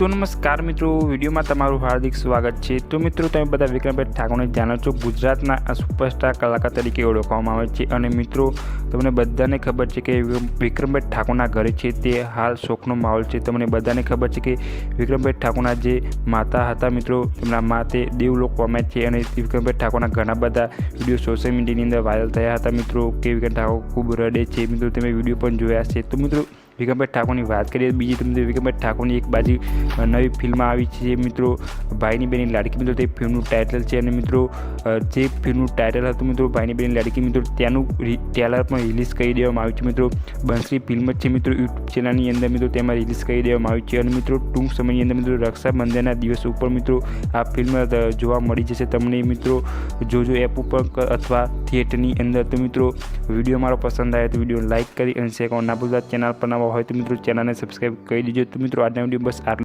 तो नमस्कार मित्रों, विडियो में तमारू हार्दिक स्वागत है। तो मित्रों, તમે બધા વિક્રમભાઈ ઠાકોરને જાણો છો, ગુજરાતના સુપરસ્ટાર કલાકાર તરીકે ઓળખવામાં આવે છે। અને મિત્રો, તમને બધાને ખબર છે કે વિક્રમભાઈ ઠાકોરના ઘરે છે તે હાલ શોકનો માહોલ છે। તમને બધાને ખબર છે કે વિક્રમભાઈ ઠાકોરના જે માતા હતા મિત્રો, તેમના માતે દેવલોક પામ્યા છે। અને વિક્રમભાઈ ઠાકોરના ઘણા બધા વિડીયો સોશિયલ મીડિયાની અંદર વાયરલ થયા હતા મિત્રો, કે વિક્રમ ઠાકોર ખૂબ રડે છે મિત્રો, તમે વિડીયો પણ જોયા છે। તો મિત્રો, વિક્રમભાઈ ઠાકોરની વાત કરીએ, બીજી તમને વિક્રમભાઈ ઠાકોરની એક બાજુ નવી ફિલ્મ આવી છે મિત્રો, ભાઈની બેની લાડકી મિત્રો, તે ફિલ્મનું ટાઇટલ છે। અને મિત્રો, જે ફિલ્મનું ટાઇટલ હતું મિત્રો ભાઈની બેની લાડકી મિત્રો, ત્યાંનું ટ્રેલર પણ રિલીઝ કરી દેવામાં આવ્યું છે મિત્રો। બંસરી ફિલ્મ છે મિત્રો, યુટ્યુબ ચેનલની અંદર મિત્રો તેમાં રિલીઝ કરી દેવામાં આવ્યું છે। અને મિત્રો, ટૂંક સમયની અંદર મિત્રો રક્ષાબંધનના દિવસ ઉપર મિત્રો આ ફિલ્મ જોવા મળી જશે તમને મિત્રો, જોજો એપ ઉપર અથવા થિયેટરની અંદર। તો મિત્રો, વિડીયો મારો પસંદ આવે તો વિડીયો લાઇક કરી અને શેર કરવાનું ના ભૂલતા। ચેનલ પર નવા હોય તો મિત્રો ચેનલને સબસ્ક્રાઈબ કરી દીજો। તો મિત્રો, આજના વિડીયો બસ આટલું।